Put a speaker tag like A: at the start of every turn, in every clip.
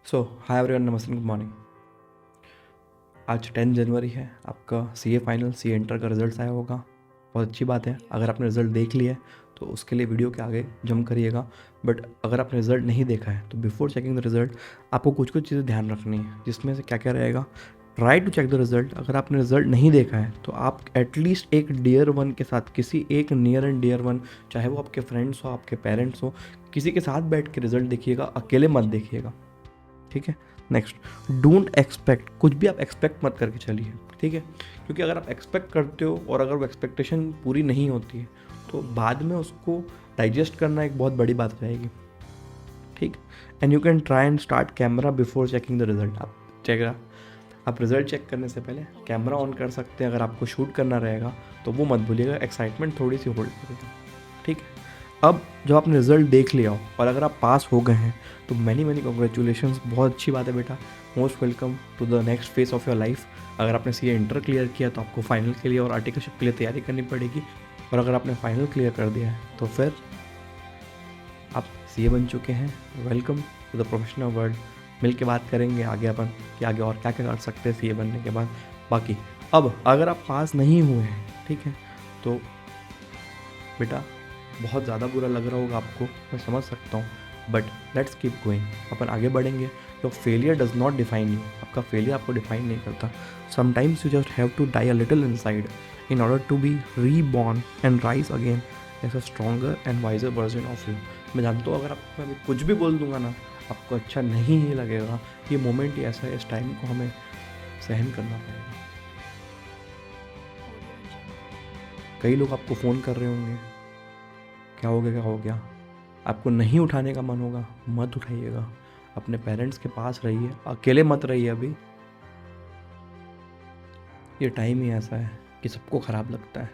A: सो hi everyone, नमस्ते, good morning. आज 10 जनवरी है। आपका सीए फाइनल, सीए इंटर का रिजल्ट आया होगा। बहुत अच्छी बात है। अगर आपने रिज़ल्ट देख लिया है तो उसके लिए वीडियो के आगे जंप करिएगा। बट अगर आपने रिज़ल्ट नहीं देखा है तो बिफोर चेकिंग द रिज़ल्ट आपको कुछ कुछ चीज़ें ध्यान रखनी है, जिसमें से क्या क्या रहेगा। Try to check the result. अगर आपने रिज़ल्ट नहीं देखा है तो आप एटलीस्ट एक डियर वन के साथ, किसी एक नियर एंड डियर वन, चाहे वो आपके फ्रेंड्स हो, आपके पेरेंट्स हो, किसी के साथ बैठ के रिज़ल्ट देखिएगा, अकेले मत देखिएगा। ठीक है। Next, don't expect. कुछ भी आप एक्सपेक्ट मत करके चलिए, ठीक है। क्योंकि अगर आप एक्सपेक्ट करते हो और अगर वो एक्सपेक्टेशन पूरी नहीं होती है तो बाद में उसको डाइजेस्ट करना एक बहुत बड़ी बात हो जाएगी, ठीक। And you can try and start camera before checking the result. आप रिजल्ट चेक करने से पहले कैमरा ऑन कर सकते हैं। अगर आपको शूट करना रहेगा तो वो मत भूलिएगा, एक्साइटमेंट थोड़ी सी होल्ड करेगा, ठीक है। अब जब आपने रिजल्ट देख लिया हो और अगर आप पास हो गए हैं तो मैनी कॉन्ग्रेचुलेशंस, बहुत अच्छी बात है बेटा। Most welcome to the next phase of your life. अगर आपने सीए इंटर क्लियर किया तो आपको फाइनल के लिए और आर्टिकलशिप के लिए तैयारी करनी पड़ेगी, और अगर आपने फाइनल क्लियर कर दिया है तो फिर आप सीए बन चुके हैं। Welcome to the professional world. मिल के बात करेंगे आगे अपन कि आगे और क्या क्या कर सकते हैं सीए बनने के बाद। बाकी अब अगर आप पास नहीं हुए हैं, ठीक है, तो बेटा बहुत ज़्यादा बुरा लग रहा होगा आपको, मैं समझ सकता हूँ, बट लेट्स कीप गोइंग। अपन आगे बढ़ेंगे। Your failure does not define you. आपका फेलियर आपको डिफाइन नहीं करता। Sometimes you just have to die a little inside in order to be reborn and rise again as a stronger and wiser version of you. मैं जानता हूँ अगर आपको मैं कुछ भी बोल दूंगा ना, आपको अच्छा नहीं ही लगेगा। ये मोमेंट ही ऐसा है, इस टाइम को हमें सहन करना पड़ेगा। कई लोग आपको फ़ोन कर रहे होंगे, क्या हो गया, क्या हो गया। आपको नहीं उठाने का मन होगा, मत उठाइएगा। अपने पेरेंट्स के पास रहिए, अकेले मत रहिए। अभी ये टाइम ही ऐसा है कि सबको ख़राब लगता है।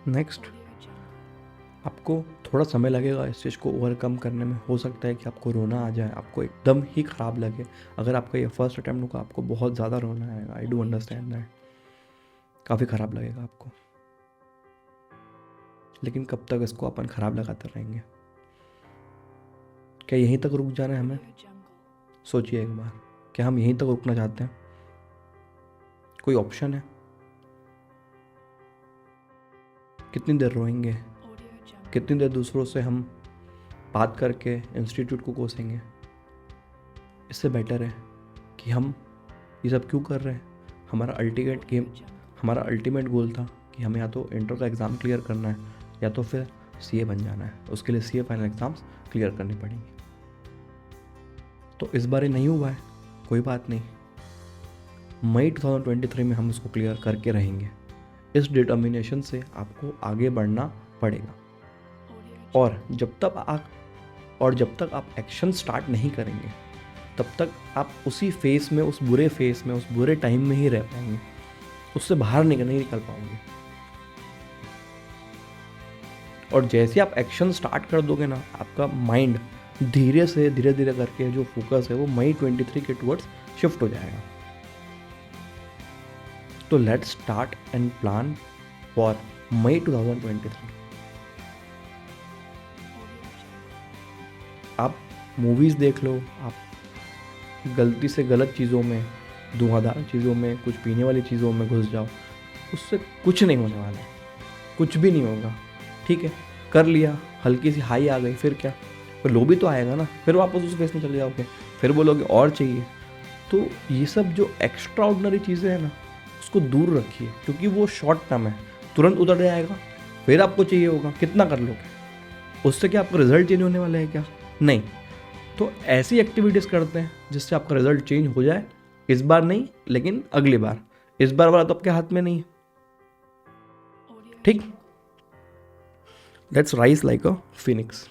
A: नेक्स्ट, आपको थोड़ा समय लगेगा इस चीज़ को ओवरकम करने में। हो सकता है कि आपको रोना आ जाए, आपको एकदम ही ख़राब लगे। अगर आपका ये फर्स्ट अटैम्प्ट होगा आपको बहुत ज़्यादा रोना आएगा। आई डू अंडरस्टैंड दैट, काफ़ी ख़राब लगेगा आपको। लेकिन कब तक इसको अपन ख़राब लगाते रहेंगे? क्या यहीं तक रुक जाना है हमें? सोचिए एक बार, क्या हम यहीं तक रुकना चाहते हैं? कोई ऑप्शन है? कितनी देर रोएंगे? कितनी देर दूसरों से हम बात करके इंस्टीट्यूट को कोसेंगे? इससे बेटर है कि हम ये सब क्यों कर रहे हैं। हमारा अल्टीमेट गोल था कि हमें या तो इंटर का एग्ज़ाम क्लियर करना है या तो फिर सीए बन जाना है। उसके लिए सीए फाइनल एग्ज़ाम्स क्लियर करनी पड़ेंगी। तो इस बार नहीं हुआ है, कोई बात नहीं। मई 2023 में हम इसको क्लियर करके रहेंगे। इस डिटर्मिनेशन से आपको आगे बढ़ना पड़ेगा। और जब तक आप एक्शन स्टार्ट नहीं करेंगे तब तक आप उसी फेस में, उस बुरे फेस में, उस बुरे टाइम में ही रह पाएंगे। उससे बाहर नहीं निकल पाओगे। और जैसे आप एक्शन स्टार्ट कर दोगे ना, आपका माइंड धीरे धीरे करके जो फोकस है वो मई 23 के टुवर्ड्स शिफ्ट हो जाएगा। तो let's start and plan for May 2023। आप मूवीज़ देख लो, आप गलती से गलत चीज़ों में, धुआंधार चीज़ों में, कुछ पीने वाली चीज़ों में घुस जाओ, उससे कुछ नहीं होने वाला है, कुछ भी नहीं होगा, ठीक है। कर लिया, हल्की सी हाई आ गई, फिर क्या, फिर लो भी तो आएगा ना, फिर वापस उस फेस में चले जाओगे, फिर बोलोगे और चाहिए। तो ये सब जो एक्स्ट्रा ऑर्डिनरी चीज़ें हैं ना, उसको दूर रखिए, क्योंकि वो शॉर्ट टर्म है, तुरंत उतर जाएगा, फिर आपको चाहिए होगा, कितना कर लोगे, उससे क्या आपका रिजल्ट चेंज होने वाला है क्या? नहीं। तो ऐसी एक्टिविटीज़ करते हैं जिससे आपका रिजल्ट चेंज हो जाए। इस बार नहीं, लेकिन अगली बार। इस बार वाला तो आपके हाथ में नहीं है, ठीक। Let's rise like a phoenix.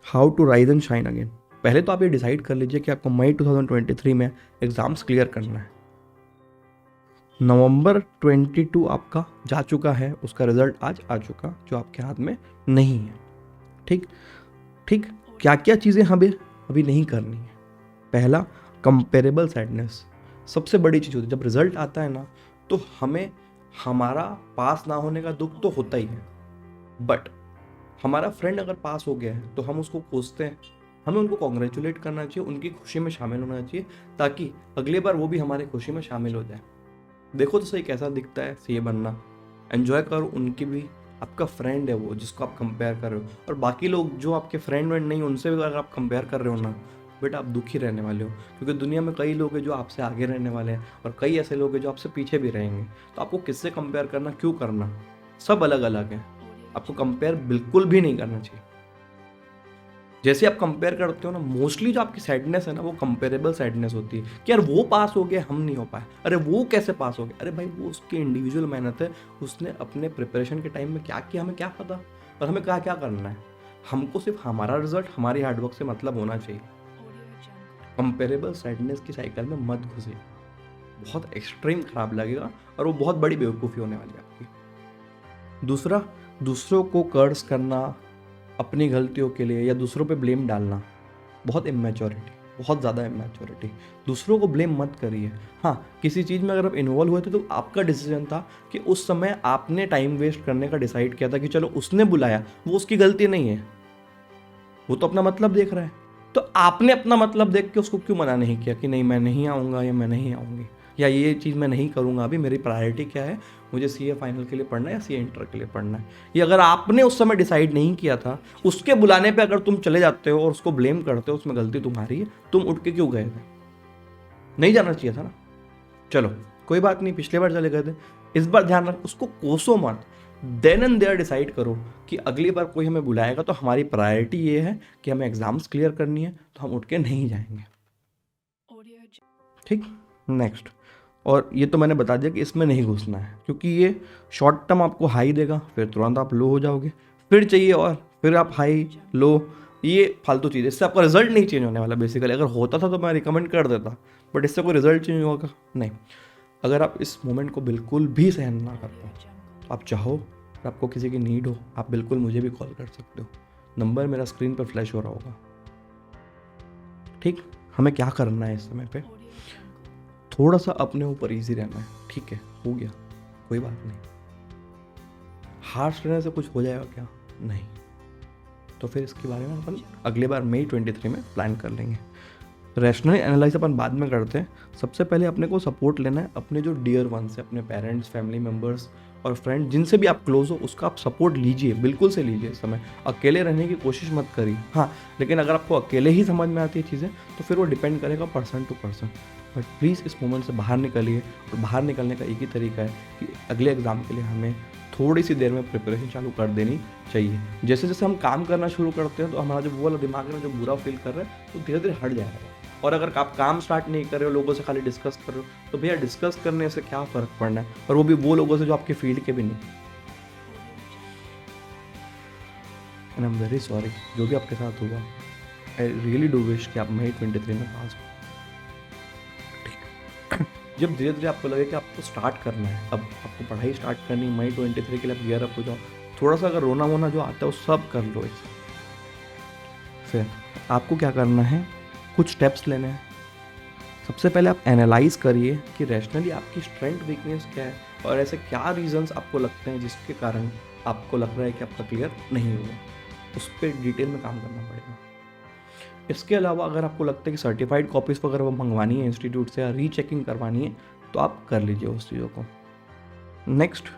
A: How to rise and shine again. पहले तो आप ये डिसाइड कर लीजिए कि आपको मई 2023 में एग्जाम्स क्लियर करना है। नवंबर 22 आपका जा चुका है, उसका रिजल्ट आज आ चुका, जो आपके हाथ में नहीं है, ठीक। क्या क्या चीज़ें हमें अभी नहीं करनी है? पहला, कंपेरेबल सैडनेस। सबसे बड़ी चीज़ होती है जब रिजल्ट आता है ना, तो हमें हमारा पास ना होने का दुख तो होता ही है, बट हमारा फ्रेंड अगर पास हो गया है तो हम उसको कोसते हैं, हमें उनको कॉन्ग्रेचुलेट करना चाहिए, उनकी खुशी में शामिल होना चाहिए, ताकि अगली बार वो भी हमारी खुशी में शामिल हो जाए। देखो तो सही कैसा दिखता है सीए बनना, एंजॉय करो उनकी भी, आपका फ्रेंड है वो जिसको आप कंपेयर कर रहे हो, और बाकी लोग जो आपके फ्रेंड वेंड नहीं उनसे भी अगर आप कंपेयर कर रहे हो ना, बट आप दुखी रहने वाले हो, क्योंकि दुनिया में कई लोग हैं जो आपसे आगे रहने वाले हैं और कई ऐसे लोग हैं जो आपसे पीछे भी रहेंगे। तो आपको किससे कंपेयर करना, क्यों करना, सब अलग अलग है, आपको कंपेयर बिल्कुल भी नहीं करना चाहिए। जैसे आप कंपेयर करते हो ना, मोस्टली जो आपकी सैडनेस है ना वो कंपेरेबल सैडनेस होती है कि यार वो पास हो गया हम नहीं हो पाए, अरे वो कैसे पास हो गया, अरे भाई वो उसकी इंडिविजुअल मेहनत है, उसने अपने प्रिपरेशन के टाइम में क्या किया हमें क्या पता, और हमें क्या क्या करना है। हमको सिर्फ हमारा रिजल्ट हमारी हार्डवर्क से मतलब होना चाहिए। कंपेरेबल सैडनेस की साइकिल में मत घुसे, बहुत एक्सट्रीम खराब लगेगा और वो बहुत बड़ी बेवकूफ़ी होने वाली है आपकी। दूसरा, दूसरों को कर्ज करना अपनी गलतियों के लिए या दूसरों पे ब्लेम डालना, बहुत इमेच्योरिटी, बहुत ज़्यादा इमेच्योरिटी। दूसरों को ब्लेम मत करिए। हाँ, किसी चीज़ में अगर आप इन्वॉल्व हुए थे तो आपका डिसीजन था कि उस समय आपने टाइम वेस्ट करने का डिसाइड किया था कि चलो उसने बुलाया, वो उसकी गलती नहीं है, वो तो अपना मतलब देख रहा है, तो आपने अपना मतलब देख के उसको क्यों मना नहीं किया कि नहीं मैं नहीं आऊँगा या मैं नहीं आऊँगी या ये चीज़ मैं नहीं करूँगा, अभी मेरी प्रायोरिटी क्या है, मुझे सीए फाइनल के लिए पढ़ना है या सीए इंटर के लिए पढ़ना है। ये अगर आपने उस समय डिसाइड नहीं किया था, उसके बुलाने पे अगर तुम चले जाते हो और उसको ब्लेम करते हो, उसमें गलती तुम्हारी है, तुम उठ के क्यों गए थे, नहीं जाना चाहिए था ना। चलो कोई बात नहीं, पिछले बार चले गए थे, इस बार ध्यान रख, उसको कोसो मत, देन एंड देयर डिसाइड करो कि अगली बार कोई हमें बुलाएगा तो हमारी प्रायोरिटी ये है कि हमें एग्जाम्स क्लियर करनी है, तो हम उठ के नहीं जाएंगे। ठीक, नेक्स्ट। और ये तो मैंने बता दिया कि इसमें नहीं घुसना है, क्योंकि ये शॉर्ट टर्म आपको हाई देगा, फिर तुरंत आप लो हो जाओगे, फिर चाहिए और फिर आप हाई लो, ये फालतू चीज़, इससे आपका रिजल्ट नहीं चेंज होने वाला। बेसिकली अगर होता था तो मैं रिकमेंड कर देता, बट इससे कोई रिजल्ट चेंज होगा नहीं। अगर आप इस मोमेंट को बिल्कुल भी सहन ना कर पाओ, तो आप चाहो और आपको किसी की नीड हो, आप बिल्कुल मुझे भी कॉल कर सकते हो, नंबर मेरा स्क्रीन पर फ्लैश हो रहा होगा। ठीक, हमें क्या करना है इस समय पे, थोड़ा सा अपने ऊपर इजी रहना है। ठीक है, हो गया, कोई बात नहीं, हार्श रहने से कुछ हो जाएगा क्या, नहीं, तो फिर इसके बारे में अपन अगले बार मई 23 में प्लान कर लेंगे। रैशनली एनालाइज अपन बाद में करते हैं। सबसे पहले अपने को सपोर्ट लेना है अपने जो डियर वंस है, अपने पेरेंट्स, फैमिली मेम्बर्स और फ्रेंड, जिनसे भी आप क्लोज हो उसका आप सपोर्ट लीजिए, बिल्कुल से लीजिए। इस समय अकेले रहने की कोशिश मत करिए। हाँ, लेकिन अगर आपको अकेले ही समझ में आती है चीज़ें तो फिर वो डिपेंड करेगा person to person. But please इस मोमेंट से बाहर निकलिए, और बाहर निकलने का एक ही तरीका है कि अगले एग्ज़ाम के लिए हमें थोड़ी सी देर में प्रिपरेशन चालू कर देनी चाहिए। जैसे जैसे हम काम करना शुरू करते हैं तो हमारा जो वो वाला दिमाग है ना, जो बुरा फील कर रहा है, तो धीरे धीरे हट जाएगा। और अगर आप काम स्टार्ट नहीं कर रहे हो, लोगों से खाली डिस्कस कर रहे हो, तो भैया डिस्कस करने से क्या फ़र्क पड़ना है, और वो भी वो लोगों से जो आपके फील्ड के भी नहीं। And I am very sorry जो भी आपके साथ हुआ। आई रियली डू विश कि आप मई 23 में पास हो। जब धीरे धीरे आपको लगे कि आपको स्टार्ट करना है, अब आपको पढ़ाई स्टार्ट करनी है, मई 23 के लिए आप गियर अप हो जाओ, थोड़ा सा अगर रोना वोना जो आता है वो सब कर लो इससे। फिर आपको क्या करना है, कुछ स्टेप्स लेने हैं। सबसे पहले आप एनालाइज करिए कि रैशनली आपकी स्ट्रेंथ वीकनेस क्या है, और ऐसे क्या रीजंस आपको लगते हैं जिसके कारण आपको लग रहा है कि आपका क्लियर नहीं हुआ, उस पर डिटेल में काम करना पड़ेगा। इसके अलावा अगर आपको लगता है कि सर्टिफाइड कॉपीज़ वगैरह वो मंगवानी है इंस्टीट्यूट से या रीचेकिंग करवानी है, तो आप कर लीजिए उस चीज़ों को। नेक्स्ट,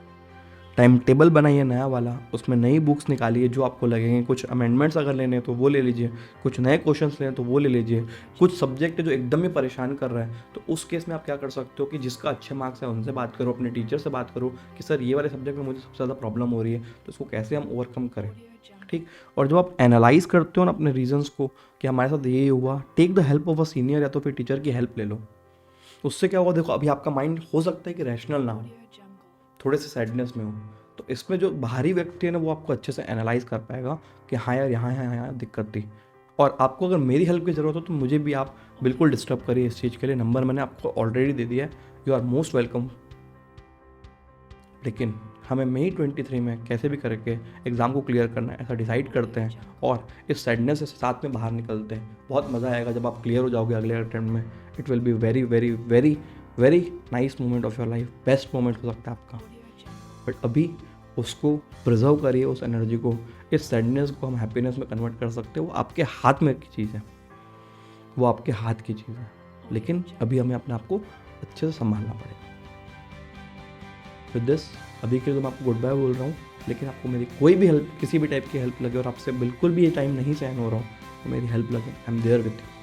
A: टाइम टेबल बनाइए नया वाला, उसमें नई बुक्स निकालिए जो आपको लगेंगे। कुछ अमेंडमेंट्स अगर लेने हैं तो वो ले लीजिए, कुछ नए क्वेश्चंस लें तो वो ले लीजिए। कुछ सब्जेक्ट है जो एकदम ही परेशान कर रहा है, तो उस केस में आप क्या कर सकते हो कि जिसका अच्छे मार्क्स है उनसे बात करो, अपने टीचर से बात करो कि सर ये वाले सब्जेक्ट में मुझे सबसे ज़्यादा प्रॉब्लम हो रही है, तो उसको कैसे हम ओवरकम करें। ठीक, और जब आप एनालाइज करते हो ना अपने रीजंस को कि हमारे साथ ये हुआ, take the help of a senior या तो फिर टीचर की हेल्प ले लो। उससे क्या होगा, देखो अभी आपका माइंड हो सकता है कि रैशनल ना हो, थोड़े से सैडनेस में हो, तो इसमें जो बाहरी व्यक्ति है ना वो आपको अच्छे से एनालाइज कर पाएगा कि हाँ यार यहाँ दिक्कत थी। और आपको अगर मेरी हेल्प की ज़रूरत हो तो मुझे भी आप बिल्कुल डिस्टर्ब करिए इस चीज़ के लिए, नंबर मैंने आपको ऑलरेडी दे दिया है, यू आर मोस्ट वेलकम। लेकिन हमें मई 23 में कैसे भी करके एग्ज़ाम को क्लियर करना है, ऐसा डिसाइड करते हैं और इस सैडनेस से साथ में बाहर निकलते हैं। बहुत मज़ा आएगा जब आप क्लियर हो जाओगे अगले अटेम्प्ट में। It will be very very very very nice moment of your life, best moment हो सकता है आपका। बट अभी उसको प्रिजर्व करिए, उस एनर्जी को, इस सैडनेस को हम हैप्पीनेस में कन्वर्ट कर सकते हैं। वो आपके हाथ में की चीज़ है, वो आपके हाथ की चीज़ है, लेकिन अभी हमें अपने आप को अच्छे से संभालना पड़ेगा। विद दिस अभी के लिए तो मैं आपको गुड बाय बोल रहा हूँ, लेकिन आपको मेरी कोई भी हेल्प, किसी भी टाइप की हेल्प लगे और आपसे बिल्कुल भी ये टाइम नहीं सहन हो रहा हो, तो मेरी हेल्प लगे, I am there with you.